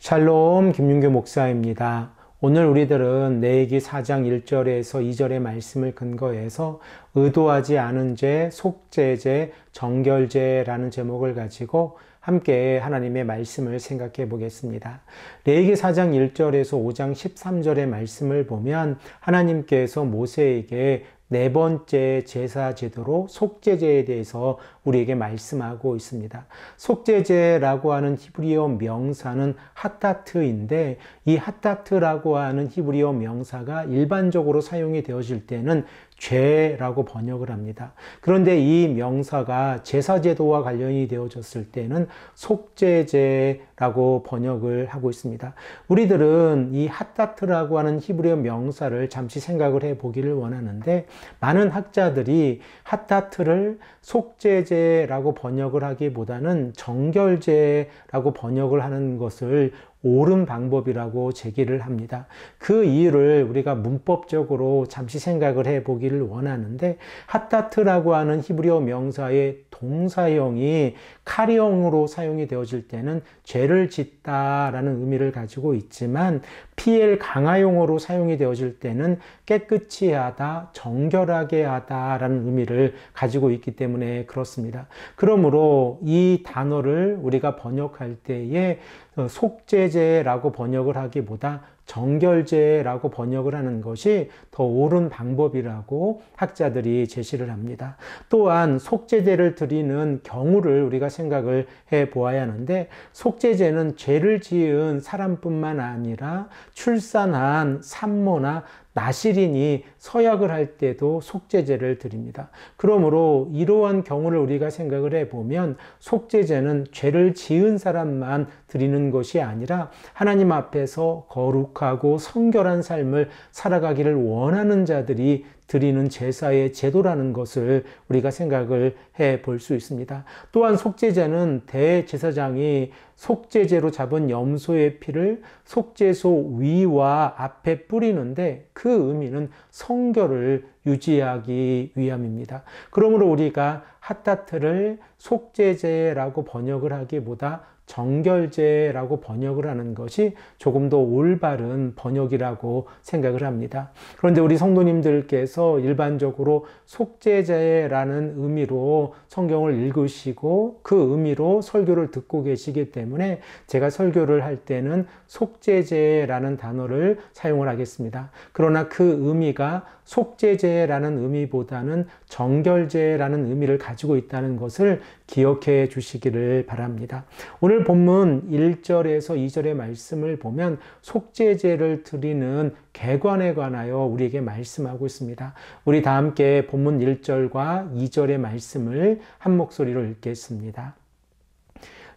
샬롬 김윤교 목사입니다. 오늘 우리들은 레위기 4장 1절에서 2절의 말씀을 근거해서 의도하지 않은 죄, 속죄죄, 정결죄라는 제목을 가지고 함께 하나님의 말씀을 생각해 보겠습니다. 레위기 4장 1절에서 5장 13절의 말씀을 보면 하나님께서 모세에게 네 번째 제사 제도로 속죄제에 대해서 우리에게 말씀하고 있습니다. 속죄제라고 하는 히브리어 명사는 핫다트인데 이 핫다트라고 하는 히브리어 명사가 일반적으로 사용이 되어질 때는 죄라고 번역을 합니다. 그런데 이 명사가 제사제도와 관련이 되어졌을 때는 속죄제라고 번역을 하고 있습니다. 우리들은 이 핫다트라고 하는 히브리어 명사를 잠시 생각을 해 보기를 원하는데, 많은 학자들이 핫다트를 속죄제라고 번역을 하기보다는 정결제라고 번역을 하는 것을 옳은 방법이라고 제기를 합니다. 그 이유를 우리가 문법적으로 잠시 생각을 해 보기를 원하는데, 핫다트라고 하는 히브리어 명사의 동사형이 카리형으로 사용이 되어질 때는 죄를 짓다라는 의미를 가지고 있지만, PL 강화용어로 사용이 되어질 때는 깨끗이 하다, 정결하게 하다라는 의미를 가지고 있기 때문에 그렇습니다. 그러므로 이 단어를 우리가 번역할 때에 속죄제라고 번역을 하기보다 정결제라고 번역을 하는 것이 더 옳은 방법이라고 학자들이 제시를 합니다. 또한 속죄제를 드리는 경우를 우리가 생각을 해 보아야 하는데, 속죄제는 죄를 지은 사람뿐만 아니라 출산한 산모나 나실인이 서약을 할 때도 속죄제를 드립니다. 그러므로 이러한 경우를 우리가 생각을 해보면 속죄제는 죄를 지은 사람만 드리는 것이 아니라 하나님 앞에서 거룩하고 성결한 삶을 살아가기를 원하는 자들이 드리는 제사의 제도라는 것을 우리가 생각을 해 볼 수 있습니다. 또한 속죄제는 대제사장이 속죄제로 잡은 염소의 피를 속죄소 위와 앞에 뿌리는데, 그 의미는 성결을 유지하기 위함입니다. 그러므로 우리가 핫다트를 속죄제라고 번역을 하기보다 정결제라고 번역을 하는 것이 조금 더 올바른 번역이라고 생각을 합니다. 그런데 우리 성도님들께서 일반적으로 속죄제라는 의미로 성경을 읽으시고 그 의미로 설교를 듣고 계시기 때문에 제가 설교를 할 때는 속죄제라는 단어를 사용을 하겠습니다. 그러나 그 의미가 속죄제라는 의미보다는 정결제라는 의미를 가지고 있다는 것을 기억해 주시기를 바랍니다. 오늘 본문 1절에서 2절의 말씀을 보면 속죄제를 드리는 계관에 관하여 우리에게 말씀하고 있습니다. 우리 다 함께 본문 1절과 2절의 말씀을 한 목소리로 읽겠습니다.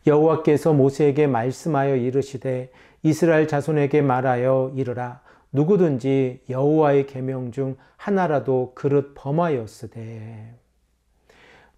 여호와께서 모세에게 말씀하여 이르시되 이스라엘 자손에게 말하여 이르라. 누구든지 여호와의 계명 중 하나라도 그릇 범하였으되.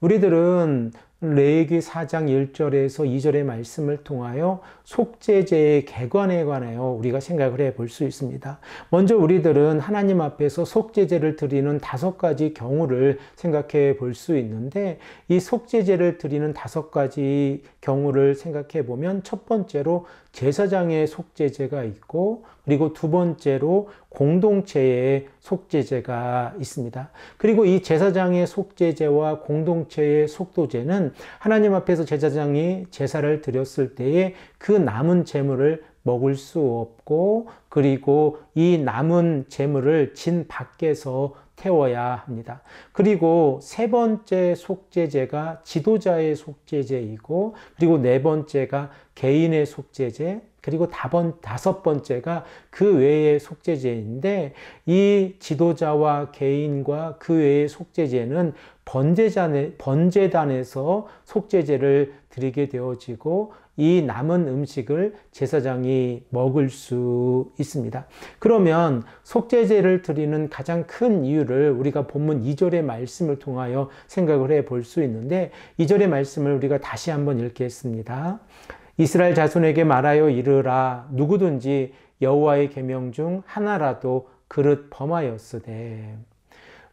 우리들은 레위기 4장 1절에서 2절의 말씀을 통하여 속죄제의 계관에 관하여 우리가 생각을 해 볼 수 있습니다. 먼저 우리들은 하나님 앞에서 속죄제를 드리는 5가지 경우를 생각해 볼 수 있는데, 이 속죄제를 드리는 5가지 경우를 생각해 보면, 첫 번째로 제사장의 속죄제가 있고, 그리고 두 번째로 공동체의 속죄제가 있습니다. 그리고 이 제사장의 속죄제와 공동체의 속도제는 하나님 앞에서 제사장이 제사를 드렸을 때에 그 남은 제물을 먹을 수 없고, 그리고 이 남은 제물을 진 밖에서 태워야 합니다. 그리고 세 번째 속죄제가 지도자의 속죄제이고, 그리고 네 번째가 개인의 속죄제, 그리고 다섯 번째가 그 외의 속죄제인데, 이 지도자와 개인과 그 외의 속죄제는 번제단에서 속죄제를 드리게 되어지고, 이 남은 음식을 제사장이 먹을 수 있습니다. 그러면 속죄제를 드리는 가장 큰 이유를 우리가 본문 2절의 말씀을 통하여 생각을 해 볼 수 있는데, 2절의 말씀을 우리가 다시 한번 읽겠습니다. 이스라엘 자손에게 말하여 이르라. 누구든지 여호와의 계명 중 하나라도 그릇 범하였으되.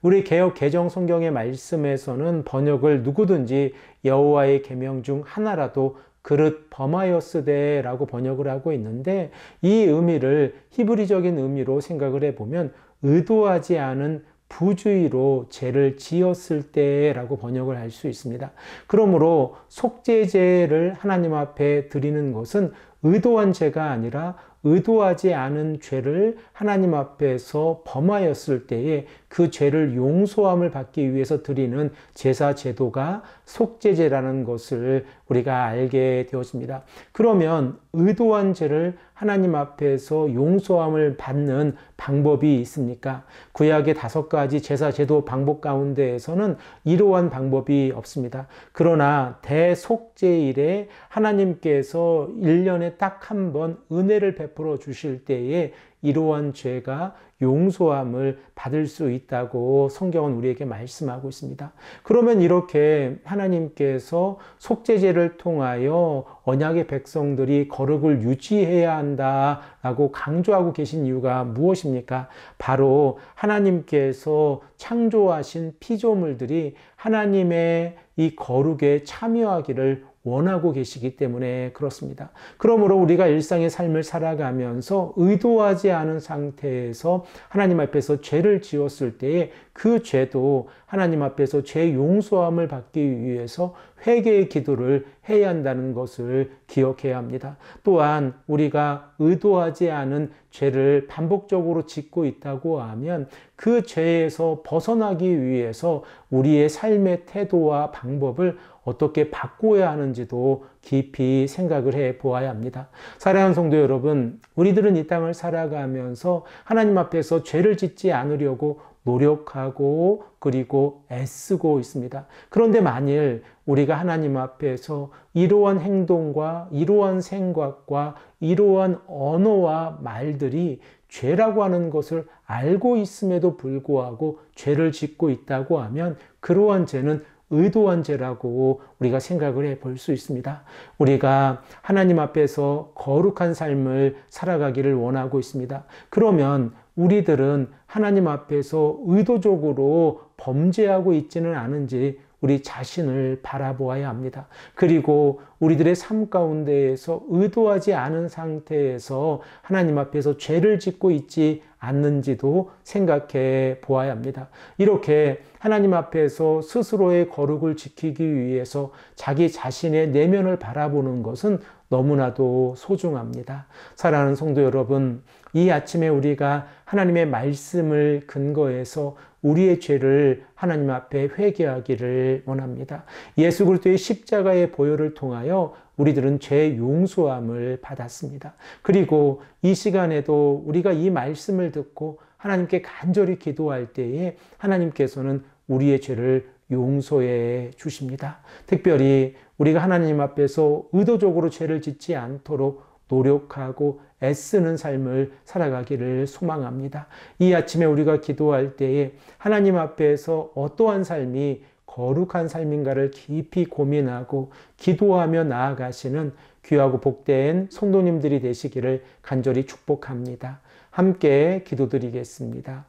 우리 개역 개정 성경의 말씀에서는 번역을 누구든지 여호와의 계명 중 하나라도 그릇 범하였으되라고 번역을 하고 있는데, 이 의미를 히브리적인 의미로 생각을 해보면 의도하지 않은 부주의로 죄를 지었을 때라고 번역을 할 수 있습니다. 그러므로 속죄제를 하나님 앞에 드리는 것은 의도한 죄가 아니라 의도하지 않은 죄를 하나님 앞에서 범하였을 때에 그 죄를 용서함을 받기 위해서 드리는 제사 제도가 속죄제라는 것을 우리가 알게 되었습니다. 그러면 의도한 죄를 하나님 앞에서 용서함을 받는 방법이 있습니까? 구약의 5가지 제사 제도 방법 가운데에서는 이러한 방법이 없습니다. 그러나 대속죄일에 하나님께서 1년에 딱 한 번 은혜를 베풀어 주실 때에 이러한 죄가 용서함을 받을 수 있다고 성경은 우리에게 말씀하고 있습니다. 그러면 이렇게 하나님께서 속죄제를 통하여 언약의 백성들이 거룩을 유지해야 한다라고 강조하고 계신 이유가 무엇입니까? 바로 하나님께서 창조하신 피조물들이 하나님의 이 거룩에 참여하기를 원하고 계시기 때문에 그렇습니다. 그러므로 우리가 일상의 삶을 살아가면서 의도하지 않은 상태에서 하나님 앞에서 죄를 지었을 때에 그 죄도 하나님 앞에서 죄 용서함을 받기 위해서 회개의 기도를 해야 한다는 것을 기억해야 합니다. 또한 우리가 의도하지 않은 죄를 반복적으로 짓고 있다고 하면 그 죄에서 벗어나기 위해서 우리의 삶의 태도와 방법을 어떻게 바꿔야 하는지도 깊이 생각을 해 보아야 합니다. 사랑하는 성도 여러분, 우리들은 이 땅을 살아가면서 하나님 앞에서 죄를 짓지 않으려고 노력하고 그리고 애쓰고 있습니다. 그런데 만일 우리가 하나님 앞에서 이러한 행동과 이러한 생각과 이러한 언어와 말들이 죄라고 하는 것을 알고 있음에도 불구하고 죄를 짓고 있다고 하면 그러한 죄는 의도한 죄라고 우리가 생각을 해 볼 수 있습니다. 우리가 하나님 앞에서 거룩한 삶을 살아가기를 원하고 있습니다. 그러면 우리들은 하나님 앞에서 의도적으로 범죄하고 있지는 않은지 우리 자신을 바라보아야 합니다. 그리고 우리들의 삶 가운데에서 의도하지 않은 상태에서 하나님 앞에서 죄를 짓고 있지 않는지도 생각해 보아야 합니다. 이렇게 하나님 앞에서 스스로의 거룩을 지키기 위해서 자기 자신의 내면을 바라보는 것은 너무나도 소중합니다. 사랑하는 성도 여러분, 이 아침에 우리가 하나님의 말씀을 근거해서 우리의 죄를 하나님 앞에 회개하기를 원합니다. 예수 그리스도의 십자가의 보혈을 통하여 우리들은 죄 용서함을 받았습니다. 그리고 이 시간에도 우리가 이 말씀을 듣고 하나님께 간절히 기도할 때에 하나님께서는 우리의 죄를 용서해 주십니다. 특별히 우리가 하나님 앞에서 의도적으로 죄를 짓지 않도록 노력하고 애쓰는 삶을 살아가기를 소망합니다. 이 아침에 우리가 기도할 때에 하나님 앞에서 어떠한 삶이 거룩한 삶인가를 깊이 고민하고 기도하며 나아가시는 귀하고 복된 성도님들이 되시기를 간절히 축복합니다. 함께 기도드리겠습니다.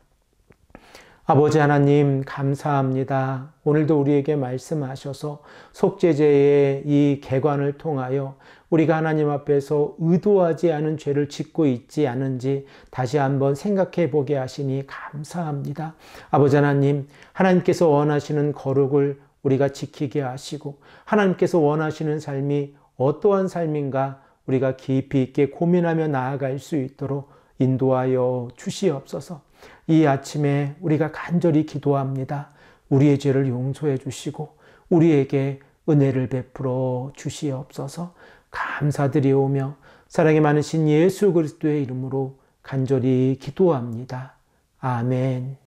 아버지 하나님 감사합니다. 오늘도 우리에게 말씀하셔서 속죄제의 이 개관을 통하여 우리가 하나님 앞에서 의도하지 않은 죄를 짓고 있지 않은지 다시 한번 생각해 보게 하시니 감사합니다. 아버지 하나님, 하나님께서 원하시는 거룩을 우리가 지키게 하시고 하나님께서 원하시는 삶이 어떠한 삶인가 우리가 깊이 있게 고민하며 나아갈 수 있도록 인도하여 주시옵소서. 이 아침에 우리가 간절히 기도합니다. 우리의 죄를 용서해 주시고 우리에게 은혜를 베풀어 주시옵소서. 감사드리오며 사랑이 많으신 예수 그리스도의 이름으로 간절히 기도합니다. 아멘.